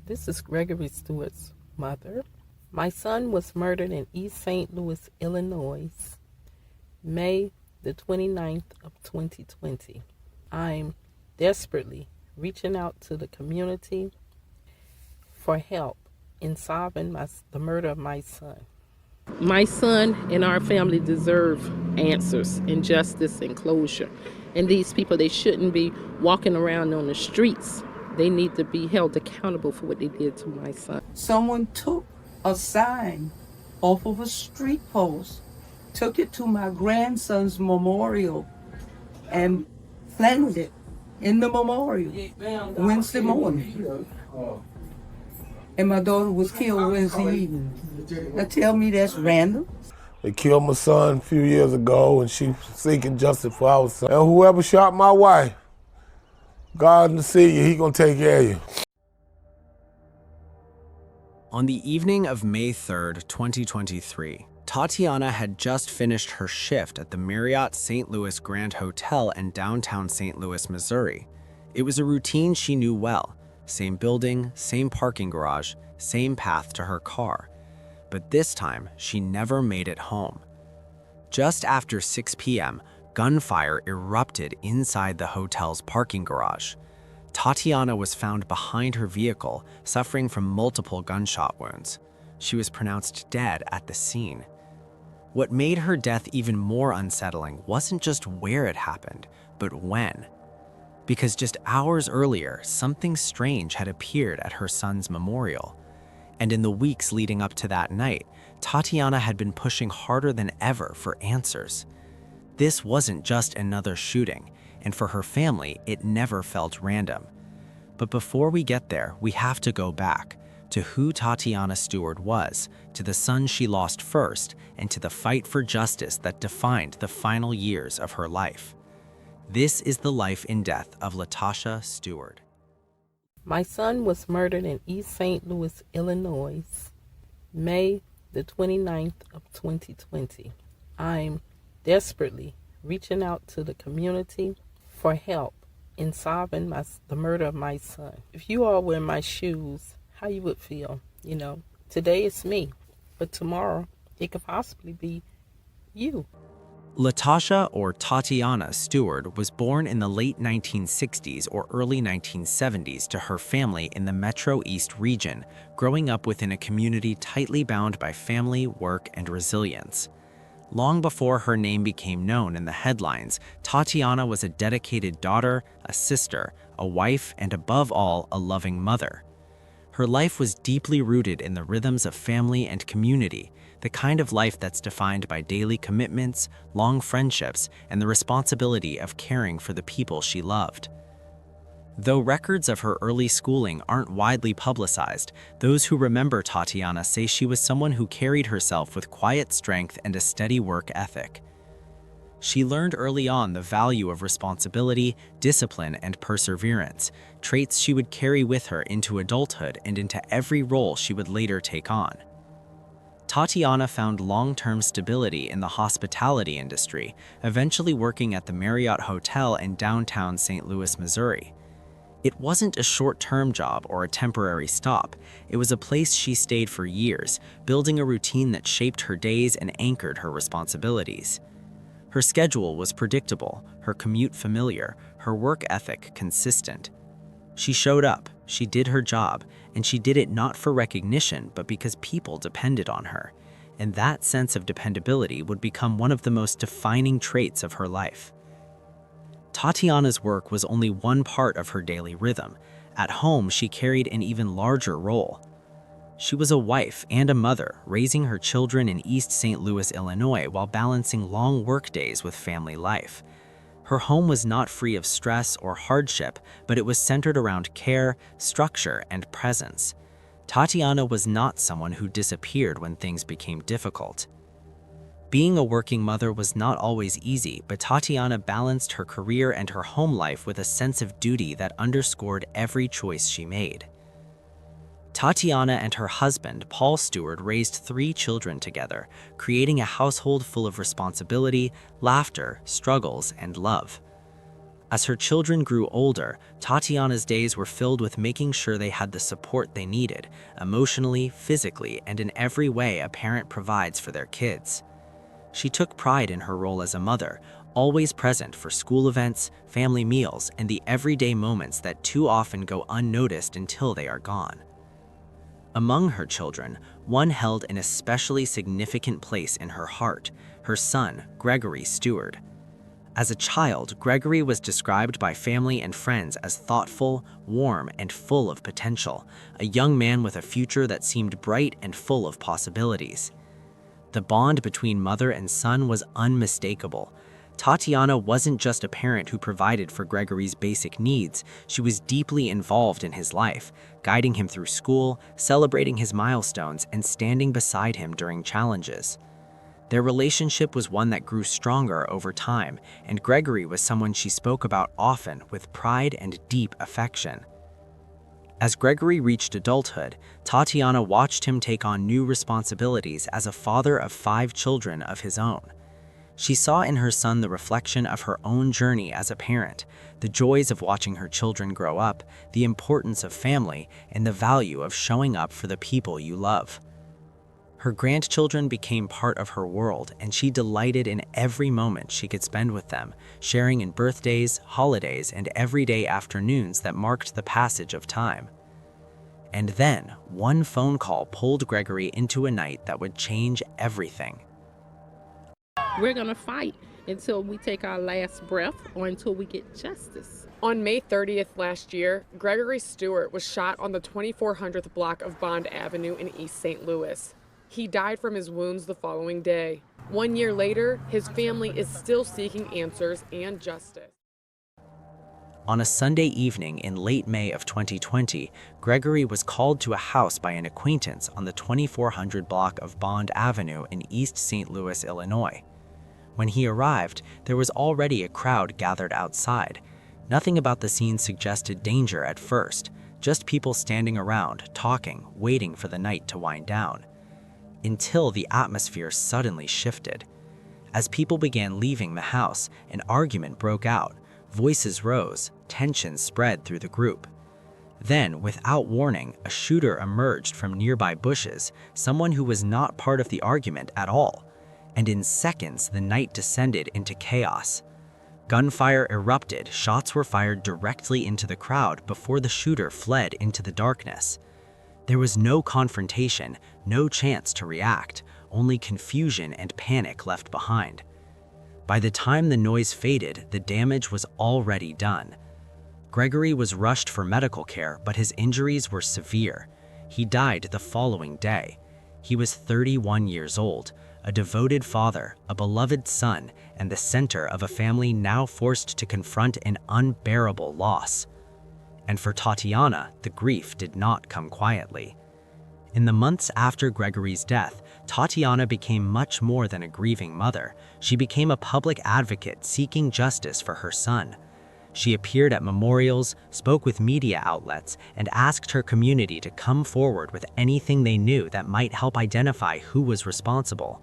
This is Gregory Stewart's mother. My son was murdered in East St. Louis, Illinois, May the 29th of 2020. I'm desperately reaching out to the community for help in solving the murder of my son. My son and our family deserve answers and justice and closure. And these people, they shouldn't be walking around on the streets. They need to be held accountable for what they did to my son. Someone took a sign off of a street post, took it to my grandson's memorial, and planted it in the memorial Wednesday morning. And my daughter was killed Wednesday evening. Now tell me that's random? They killed my son a few years ago, and she's seeking justice for our son. And whoever shot my wife, God to see you, he gonna take care of you. On the evening of May 3rd, 2023, Tatiana had just finished her shift at the Marriott St. Louis Grand Hotel in downtown St. Louis, Missouri. It was a routine she knew well. Same building, same parking garage, same path to her car. But this time, she never made it home. Just after 6 p.m., gunfire erupted inside the hotel's parking garage. Tatiana was found behind her vehicle, suffering from multiple gunshot wounds. She was pronounced dead at the scene. What made her death even more unsettling wasn't just where it happened, but when. Because just hours earlier, something strange had appeared at her son's memorial. And in the weeks leading up to that night, Tatiana had been pushing harder than ever for answers. This wasn't just another shooting, and for her family, it never felt random. But before we get there, we have to go back to who Tatiana Stewart was, to the son she lost first, and to the fight for justice that defined the final years of her life. This is the life and death of Latasha Stewart. My son was murdered in East St. Louis, Illinois, May the 29th of 2020. I'm desperately reaching out to the community for help in solving the murder of my son. If you all were in my shoes, how you would feel, Today it's me, but tomorrow it could possibly be you. Latasha, or Tatiana Stewart, was born in the late 1960s or early 1970s to her family in the Metro East region, growing up within a community tightly bound by family, work, and resilience. Long before her name became known in the headlines, Tatiana was a dedicated daughter, a sister, a wife, and above all, a loving mother. Her life was deeply rooted in the rhythms of family and community, the kind of life that's defined by daily commitments, long friendships, and the responsibility of caring for the people she loved. Though records of her early schooling aren't widely publicized, those who remember Tatiana say she was someone who carried herself with quiet strength and a steady work ethic. She learned early on the value of responsibility, discipline, and perseverance, traits she would carry with her into adulthood and into every role she would later take on. Tatiana found long-term stability in the hospitality industry, eventually working at the Marriott Hotel in downtown St. Louis, Missouri. It wasn't a short-term job or a temporary stop. It was a place she stayed for years, building a routine that shaped her days and anchored her responsibilities. Her schedule was predictable, her commute familiar, her work ethic consistent. She showed up, she did her job, and she did it not for recognition, but because people depended on her. And that sense of dependability would become one of the most defining traits of her life. Tatiana's work was only one part of her daily rhythm. At home, she carried an even larger role. She was a wife and a mother, raising her children in East St. Louis, Illinois, while balancing long work days with family life. Her home was not free of stress or hardship, but it was centered around care, structure, and presence. Tatiana was not someone who disappeared when things became difficult. Being a working mother was not always easy, but Tatiana balanced her career and her home life with a sense of duty that underscored every choice she made. Tatiana and her husband, Paul Stewart, raised 3 children together, creating a household full of responsibility, laughter, struggles, and love. As her children grew older, Tatiana's days were filled with making sure they had the support they needed, emotionally, physically, and in every way a parent provides for their kids. She took pride in her role as a mother, always present for school events, family meals, and the everyday moments that too often go unnoticed until they are gone. Among her children, one held an especially significant place in her heart, her son, Gregory Stewart. As a child, Gregory was described by family and friends as thoughtful, warm, and full of potential, a young man with a future that seemed bright and full of possibilities. The bond between mother and son was unmistakable. Tatiana wasn't just a parent who provided for Gregory's basic needs, she was deeply involved in his life, guiding him through school, celebrating his milestones, and standing beside him during challenges. Their relationship was one that grew stronger over time, and Gregory was someone she spoke about often with pride and deep affection. As Gregory reached adulthood, Tatiana watched him take on new responsibilities as a father of 5 children of his own. She saw in her son the reflection of her own journey as a parent, the joys of watching her children grow up, the importance of family, and the value of showing up for the people you love. Her grandchildren became part of her world, and she delighted in every moment she could spend with them, sharing in birthdays, holidays, and everyday afternoons that marked the passage of time. And then, one phone call pulled Gregory into a night that would change everything. We're going to fight until we take our last breath or until we get justice. On May 30th last year, Gregory Stewart was shot on the 2400th block of Bond Avenue in East St. Louis. He died from his wounds the following day. 1 year later, his family is still seeking answers and justice. On a Sunday evening in late May of 2020, Gregory was called to a house by an acquaintance on the 2400 block of Bond Avenue in East St. Louis, Illinois. When he arrived, there was already a crowd gathered outside. Nothing about the scene suggested danger at first, just people standing around, talking, waiting for the night to wind down. Until the atmosphere suddenly shifted. As people began leaving the house, an argument broke out. Voices rose, tension spread through the group. Then, without warning, a shooter emerged from nearby bushes, someone who was not part of the argument at all. And in seconds, the night descended into chaos. Gunfire erupted, shots were fired directly into the crowd before the shooter fled into the darkness. There was no confrontation, no chance to react, only confusion and panic left behind. By the time the noise faded, the damage was already done. Gregory was rushed for medical care, but his injuries were severe. He died the following day. He was 31 years old, a devoted father, a beloved son, and the center of a family now forced to confront an unbearable loss. And for Tatiana, the grief did not come quietly. In the months after Gregory's death, Tatiana became much more than a grieving mother. She became a public advocate seeking justice for her son. She appeared at memorials, spoke with media outlets, and asked her community to come forward with anything they knew that might help identify who was responsible.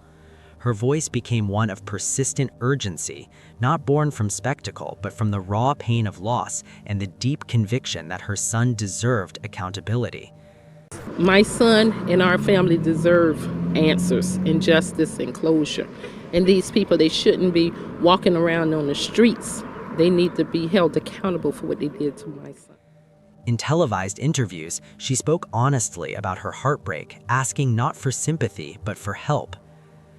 Her voice became one of persistent urgency, not born from spectacle, but from the raw pain of loss and the deep conviction that her son deserved accountability. My son and our family deserve answers and justice and closure. And these people, they shouldn't be walking around on the streets. They need to be held accountable for what they did to my son. In televised interviews, she spoke honestly about her heartbreak, asking not for sympathy, but for help.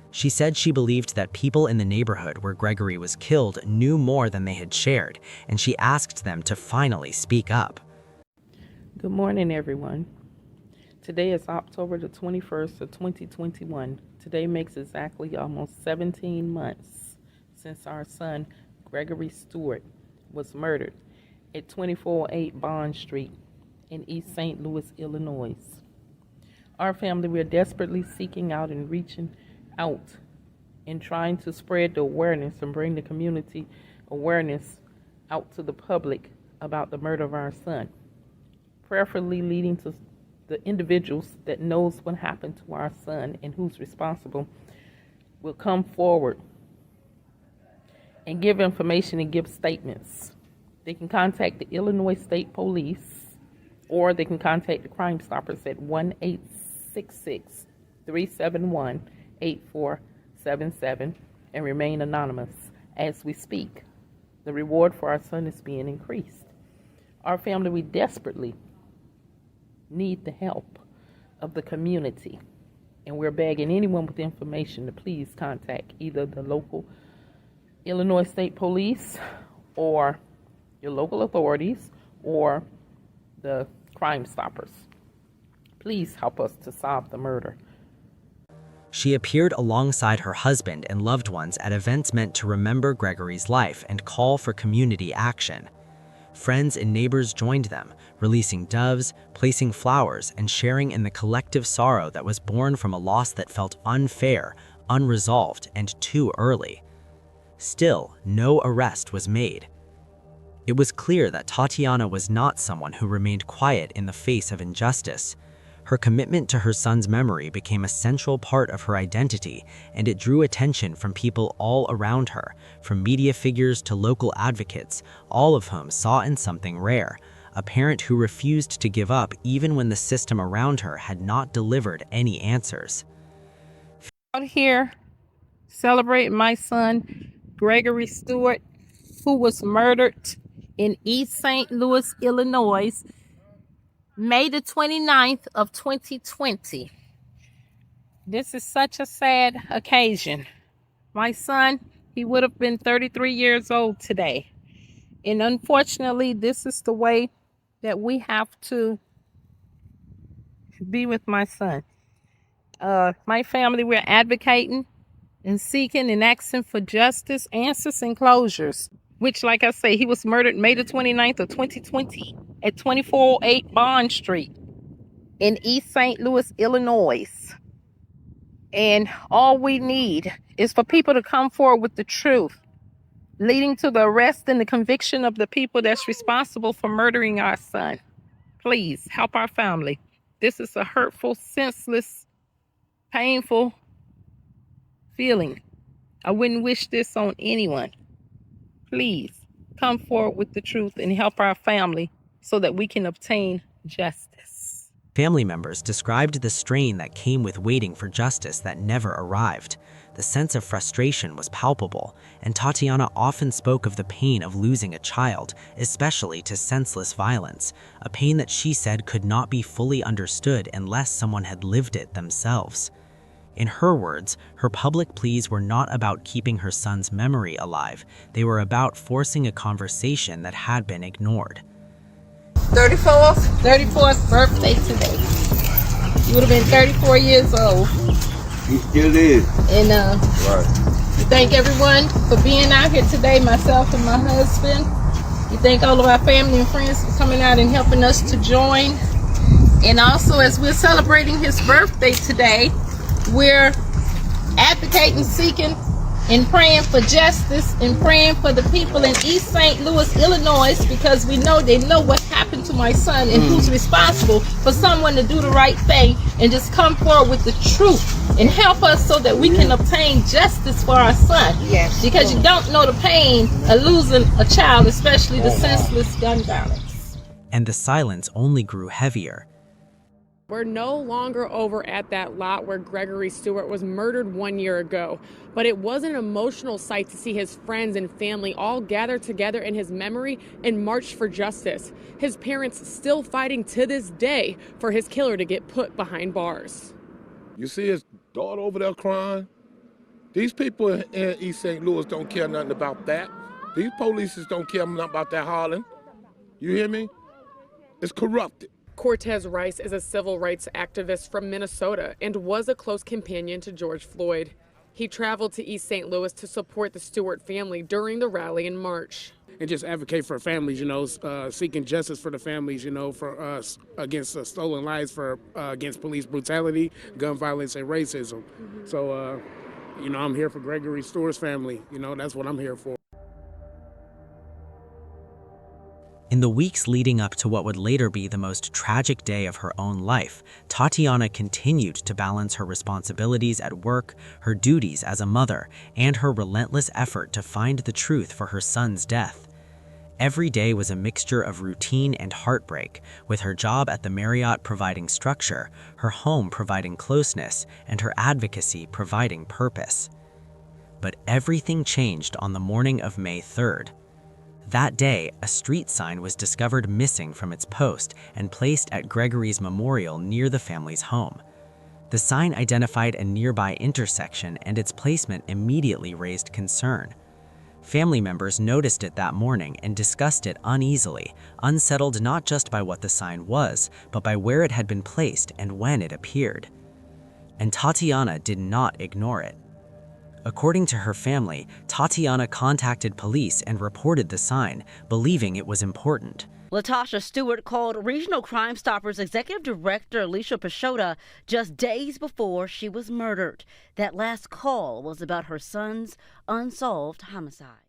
She said she believed that people in the neighborhood where Gregory was killed knew more than they had shared, and she asked them to finally speak up. Good morning, everyone. Today is October the 21st of 2021. Today makes exactly almost 17 months since our son, Gregory Stewart, was murdered at 2408 Bond Street in East St. Louis, Illinois. Our family, we are desperately seeking out and reaching out and trying to spread the awareness and bring the community awareness out to the public about the murder of our son, prayerfully leading to the individuals that knows what happened to our son and who's responsible will come forward and give information and give statements They can contact the Illinois State Police, or they can contact the Crime Stoppers at 1-866-371-8477 and remain anonymous as we speak. The reward for our son is being increased. Our family, we desperately need the help of the community, and we're begging anyone with information to please contact either the local Illinois State Police or your local authorities or the Crime Stoppers. Please help us to solve the murder. She appeared alongside her husband and loved ones at events meant to remember Gregory's life and call for community action. Friends and neighbors joined them, releasing doves, placing flowers, and sharing in the collective sorrow that was born from a loss that felt unfair, unresolved, and too early. Still, no arrest was made. It was clear that Tatiana was not someone who remained quiet in the face of injustice. Her commitment to her son's memory became a central part of her identity, and it drew attention from people all around her, from media figures to local advocates, all of whom saw in something rare, a parent who refused to give up even when the system around her had not delivered any answers. Out here celebrating my son, Gregory Stewart, who was murdered in East St. Louis, Illinois, May the 29th of 2020. This is such a sad occasion. My son, he would have been 33 years old today. And unfortunately, this is the way that we have to be with my son. My family, we're advocating and seeking and asking for justice, answers, and closures. Which, like I say, he was murdered May the 29th of 2020 at 2408 Bond Street in East St. Louis, Illinois. And all we need is for people to come forward with the truth, leading to the arrest and the conviction of the people that's responsible for murdering our son. Please help our family. This is a hurtful, senseless, painful feeling. I wouldn't wish this on anyone. Please come forward with the truth and help our family so that we can obtain justice. Family members described the strain that came with waiting for justice that never arrived. The sense of frustration was palpable, and Tatiana often spoke of the pain of losing a child, especially to senseless violence, a pain that she said could not be fully understood unless someone had lived it themselves. In her words, her public pleas were not about keeping her son's memory alive. They were about forcing a conversation that had been ignored. 34th birthday today. You would have been 34 years old. He still is. And Right. we thank everyone for being out here today, myself and my husband. We thank all of our family and friends for coming out and helping us to join. And also, as we're celebrating his birthday today, we're advocating, seeking, and praying for justice and praying for the people in East St. Louis, Illinois, because we know they know what happened to my son and who's responsible for someone to do the right thing and just come forward with the truth and help us so that we can obtain justice for our son. Yes. Because you don't know the pain of losing a child, especially the senseless gun violence. And the silence only grew heavier. We're no longer over at that lot where Gregory Stewart was murdered 1 year ago, but it was an emotional sight to see his friends and family all gather together in his memory and march for justice. His parents still fighting to this day for his killer to get put behind bars. You see his daughter over there crying? These people in East St. Louis don't care nothing about that. These police don't care nothing about that hollering. You hear me? It's corrupted. Cortez Rice is a civil rights activist from Minnesota and was a close companion to George Floyd. He traveled to East St. Louis to support the Stewart family during the rally in March. And just advocate for families, seeking justice for the families, for us against stolen lives, for against police brutality, gun violence, and racism. So, I'm here for Gregory Stewart's family. That's what I'm here for. In the weeks leading up to what would later be the most tragic day of her own life, Tatiana continued to balance her responsibilities at work, her duties as a mother, and her relentless effort to find the truth for her son's death. Every day was a mixture of routine and heartbreak, with her job at the Marriott providing structure, her home providing closeness, and her advocacy providing purpose. But everything changed on the morning of May 3rd. That day, a street sign was discovered missing from its post and placed at Gregory's memorial near the family's home. The sign identified a nearby intersection, and its placement immediately raised concern. Family members noticed it that morning and discussed it uneasily, unsettled not just by what the sign was, but by where it had been placed and when it appeared. And Tatiana did not ignore it. According to her family, Tatiana contacted police and reported the sign, believing it was important. LaTosha Stewart called Regional Crime Stoppers Executive Director Alicia Pashota just days before she was murdered. That last call was about her son's unsolved homicide.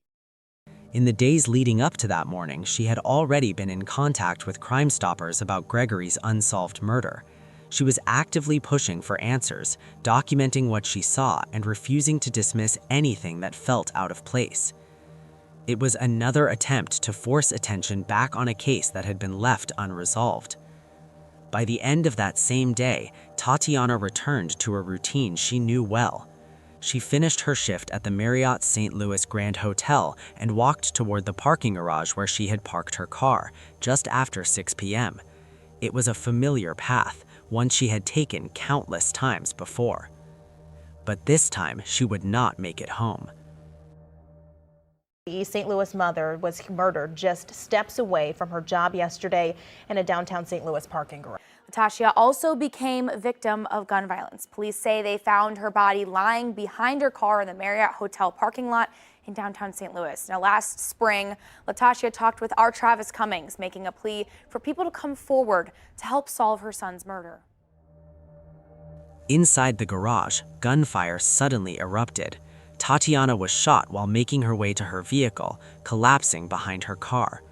In the days leading up to that morning, she had already been in contact with Crime Stoppers about Gregory's unsolved murder. She was actively pushing for answers, documenting what she saw, and refusing to dismiss anything that felt out of place. It was another attempt to force attention back on a case that had been left unresolved. By the end of that same day, Tatiana returned to a routine she knew well. She finished her shift at the Marriott St. Louis Grand Hotel and walked toward the parking garage where she had parked her car, just after 6 p.m. It was a familiar path, one she had taken countless times before. But this time, she would not make it home. The East St. Louis mother was murdered just steps away from her job yesterday in a downtown St. Louis parking garage. Natasha also became a victim of gun violence. Police say they found her body lying behind her car in the Marriott Hotel parking lot in downtown St. Louis. Now, last spring, Natasha talked with our Travis Cummings, making a plea for people to come forward to help solve her son's murder. Inside the garage, gunfire suddenly erupted. Tatiana was shot while making her way to her vehicle, collapsing behind her car.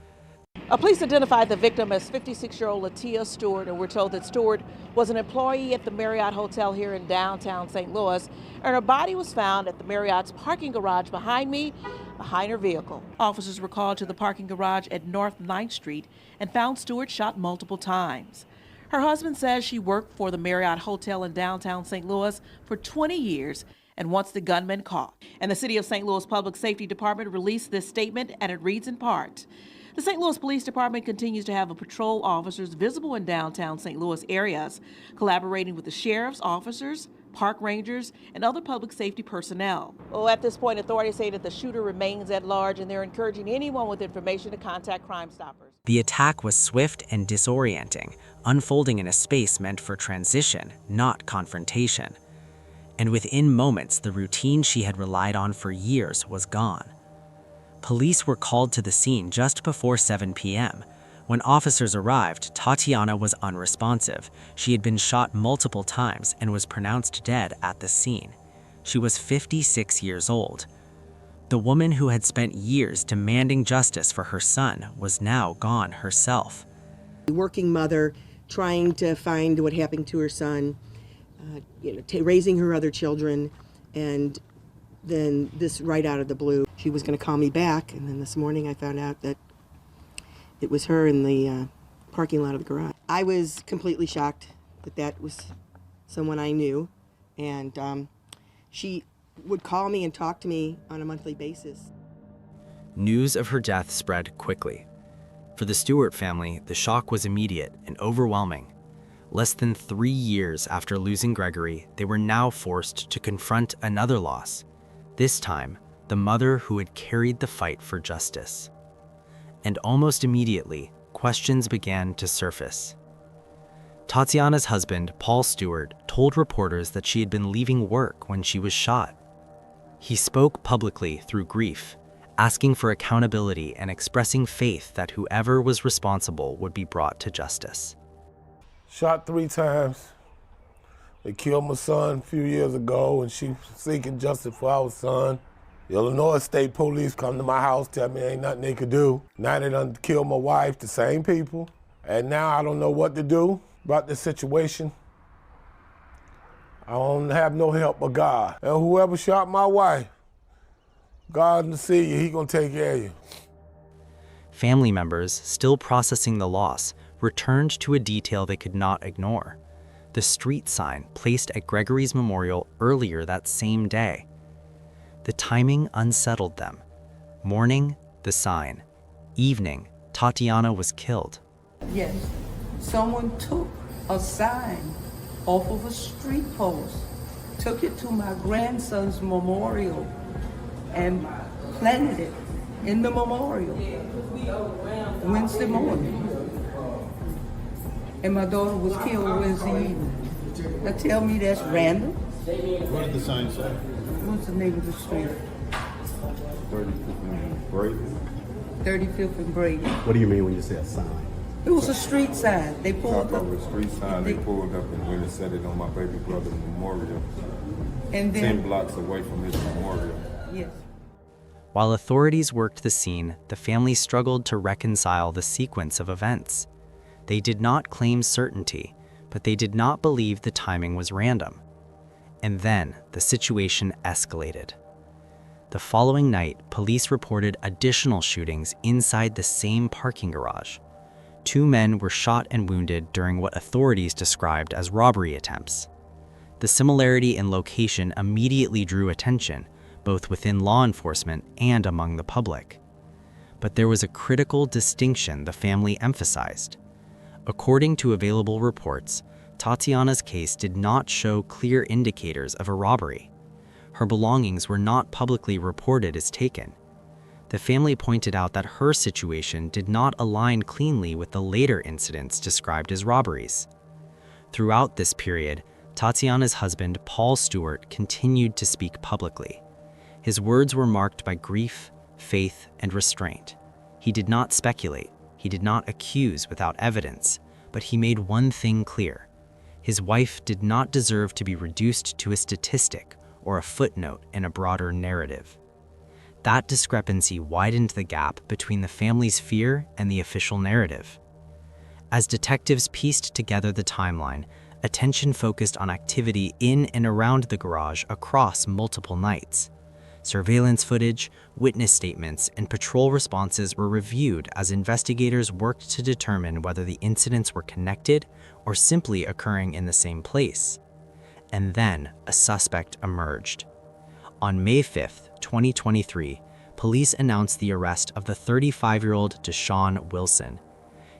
Police identified the victim as 56-year-old Latia Stewart, and we're told that Stewart was an employee at the Marriott Hotel here in downtown St. Louis, and her body was found at the Marriott's parking garage behind me, behind her vehicle. Officers were called to the parking garage at North 9th Street and found Stewart shot multiple times. Her husband says she worked for the Marriott Hotel in downtown St. Louis for 20 years and wants the gunman caught. And the City of St. Louis Public Safety Department released this statement, and it reads in part: the St. Louis Police Department continues to have patrol officers visible in downtown St. Louis areas, collaborating with the sheriff's officers, park rangers, and other public safety personnel. Well, at this point, authorities say that the shooter remains at large, and they're encouraging anyone with information to contact Crime Stoppers. The attack was swift and disorienting, unfolding in a space meant for transition, not confrontation. And within moments, the routine she had relied on for years was gone. Police were called to the scene just before 7 p.m. When officers arrived, Tatiana was unresponsive. She had been shot multiple times and was pronounced dead at the scene. She was 56 years old. The woman who had spent years demanding justice for her son was now gone herself. Working mother trying to find what happened to her son, raising her other children, and then this right out of the blue. She was going to call me back, and then this morning I found out that it was her in the parking lot of the garage. I was completely shocked that that was someone I knew, and she would call me and talk to me on a monthly basis. News of her death spread quickly. For the Stewart family, the shock was immediate and overwhelming. Less than 3 years after losing Gregory, they were now forced to confront another loss. This time, the mother who had carried the fight for justice. And almost immediately, questions began to surface. Tatiana's husband, Paul Stewart, told reporters that she had been leaving work when she was shot. He spoke publicly through grief, asking for accountability and expressing faith that whoever was responsible would be brought to justice. Shot 3 times. They killed my son a few years ago, and she's seeking justice for our son. The Illinois State Police come to my house, tell me ain't nothing they could do. Now they done killed my wife, the same people. And now I don't know what to do about this situation. I don't have no help but God. And whoever shot my wife, God will see you, he gonna take care of you. Family members, still processing the loss, returned to a detail they could not ignore: the street sign placed at Gregory's memorial earlier that same day. The timing unsettled them. Morning, the sign. Evening, Tatiana was killed. Yes, someone took a sign off of a street post, took it to my grandson's memorial, and planted it in the memorial Wednesday morning. And my daughter was killed Wednesday evening. Now tell me that's random? What did the sign say? What's the name of the street? 35th and Brady. 35th and Brady. What do you mean when you say a sign? It was a street sign. They pulled Talk up. over the street sign, they pulled up and went and set it on my baby brother's memorial, And 10 then, blocks away from his memorial. yes. While authorities worked the scene, the family struggled to reconcile the sequence of events. They did not claim certainty, but they did not believe the timing was random. And then the situation escalated. The following night, police reported additional shootings inside the same parking garage. 2 men were shot and wounded during what authorities described as robbery attempts. The similarity in location immediately drew attention, both within law enforcement and among the public. But there was a critical distinction the family emphasized. According to available reports, Tatiana's case did not show clear indicators of a robbery. Her belongings were not publicly reported as taken. The family pointed out that her situation did not align cleanly with the later incidents described as robberies. Throughout this period, Tatiana's husband, Paul Stewart, continued to speak publicly. His words were marked by grief, faith, and restraint. He did not speculate. He did not accuse without evidence, but he made one thing clear: his wife did not deserve to be reduced to a statistic or a footnote in a broader narrative. That discrepancy widened the gap between the family's fear and the official narrative. As detectives pieced together the timeline, attention focused on activity in and around the garage across multiple nights. Surveillance footage, witness statements, and patrol responses were reviewed as investigators worked to determine whether the incidents were connected or simply occurring in the same place. And then a suspect emerged. On May 5th, 2023, police announced the arrest of the 35-year-old Deshaun Wilson.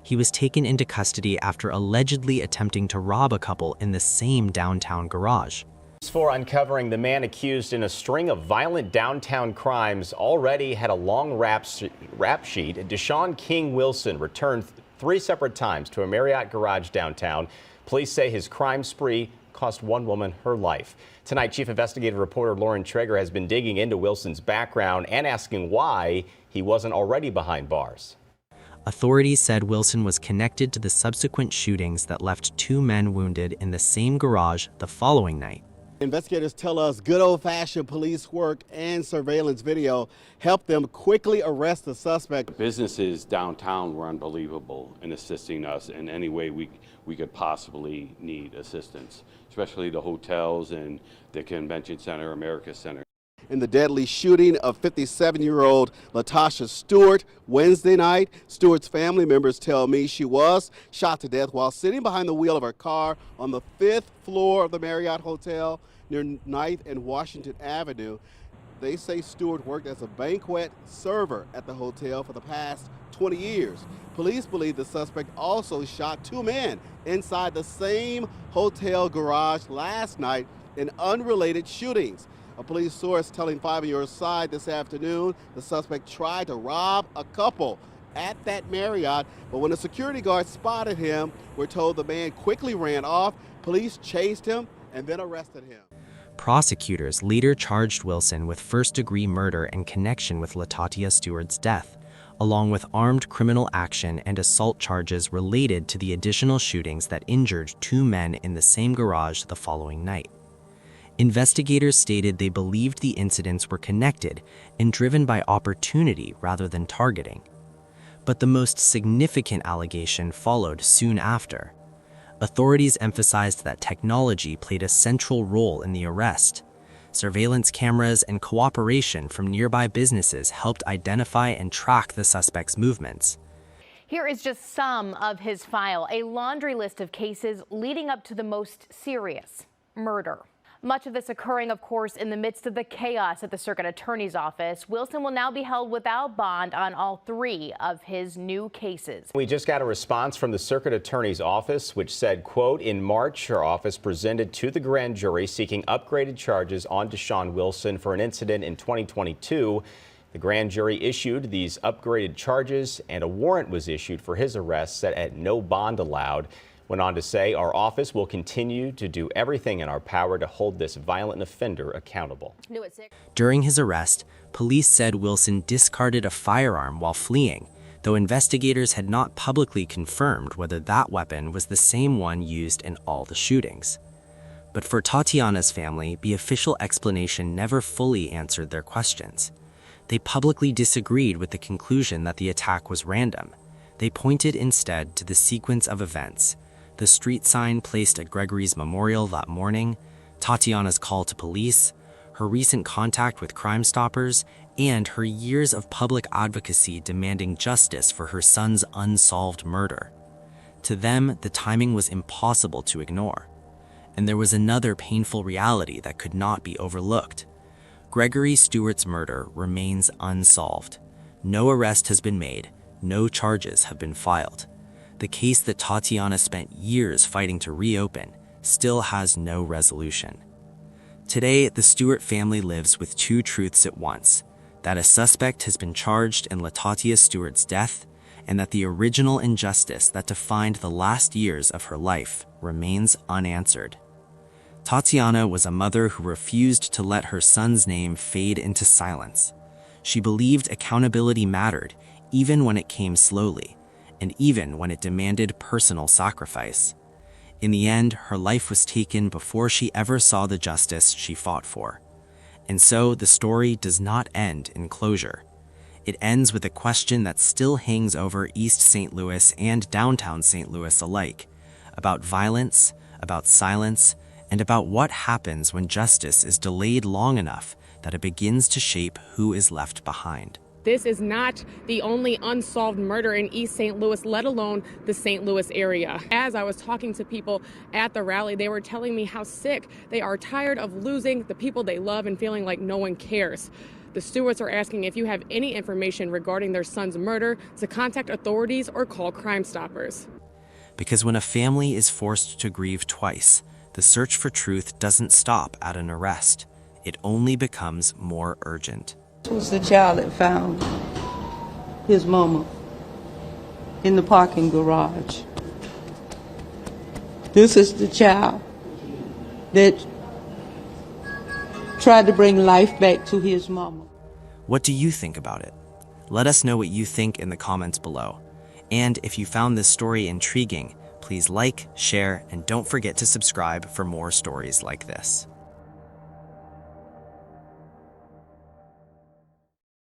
He was taken into custody after allegedly attempting to rob a couple in the same downtown garage. For uncovering the man accused in a string of violent downtown crimes already had a long rap sheet. Deshaun King Wilson returned 3 separate times to a Marriott garage downtown. Police say his crime spree cost one woman her life. Tonight, Chief Investigative Reporter Lauren Traeger has been digging into Wilson's background and asking why he wasn't already behind bars. Authorities said Wilson was connected to the subsequent shootings that left 2 men wounded in the same garage the following night. Investigators tell us good old-fashioned police work and surveillance video helped them quickly arrest the suspect. Businesses downtown were unbelievable in assisting us in any way we could possibly need assistance, especially the hotels and the convention center, America Center. In the deadly shooting of 57-year-old Latasha Stewart Wednesday night, Stewart's family members tell me she was shot to death while sitting behind the wheel of her car on the 5th floor of the Marriott Hotel near 9th and Washington Avenue. They say Stewart worked as a banquet server at the hotel for the past 20 years. Police believe the suspect also shot 2 men inside the same hotel garage last night in unrelated shootings. A police source telling 5 on Your Side this afternoon the suspect tried to rob a couple at that Marriott, but when a security guard spotted him, we're told the man quickly ran off. Police chased him and then arrested him. Prosecutors later charged Wilson with first-degree murder in connection with Latatia Stewart's death, along with armed criminal action and assault charges related to the additional shootings that injured 2 men in the same garage the following night. Investigators stated they believed the incidents were connected and driven by opportunity rather than targeting. But the most significant allegation followed soon after. Authorities emphasized that technology played a central role in the arrest. Surveillance cameras and cooperation from nearby businesses helped identify and track the suspect's movements. Here is just some of his file, a laundry list of cases leading up to the most serious: murder. Much of this occurring, of course, in the midst of the chaos at the Circuit Attorney's Office. Wilson will now be held without bond on all 3 of his new cases. We just got a response from the Circuit Attorney's Office, which said, quote, in March, her office presented to the grand jury seeking upgraded charges on Deshaun Wilson for an incident in 2022. The grand jury issued these upgraded charges, and a warrant was issued for his arrest set at no bond allowed. Went on to say, our office will continue to do everything in our power to hold this violent offender accountable. During his arrest, police said Wilson discarded a firearm while fleeing, though investigators had not publicly confirmed whether that weapon was the same one used in all the shootings. But for Tatiana's family, the official explanation never fully answered their questions. They publicly disagreed with the conclusion that the attack was random. They pointed instead to the sequence of events: the street sign placed at Gregory's memorial that morning, Tatiana's call to police, her recent contact with Crime Stoppers, and her years of public advocacy demanding justice for her son's unsolved murder. To them, the timing was impossible to ignore. And there was another painful reality that could not be overlooked. Gregory Stewart's murder remains unsolved. No arrest has been made, no charges have been filed. The case that Tatiana spent years fighting to reopen still has no resolution. Today, the Stewart family lives with 2 truths at once: that a suspect has been charged in LaTatia Stewart's death, and that the original injustice that defined the last years of her life remains unanswered. Tatiana was a mother who refused to let her son's name fade into silence. She believed accountability mattered, even when it came slowly, and even when it demanded personal sacrifice. In the end, her life was taken before she ever saw the justice she fought for. And so the story does not end in closure. It ends with a question that still hangs over East St. Louis and downtown St. Louis alike, about violence, about silence, and about what happens when justice is delayed long enough that it begins to shape who is left behind. This is not the only unsolved murder in East St. Louis, let alone the St. Louis area. As I was talking to people at the rally, they were telling me how sick they are, tired of losing the people they love and feeling like no one cares. The Stewarts are asking if you have any information regarding their son's murder to contact authorities or call Crime Stoppers. Because when a family is forced to grieve twice, the search for truth doesn't stop at an arrest. It only becomes more urgent. This was the child that found his mama in the parking garage. This is the child that tried to bring life back to his mama. What do you think about it? Let us know what you think in the comments below. And if you found this story intriguing, please like, share, and don't forget to subscribe for more stories like this.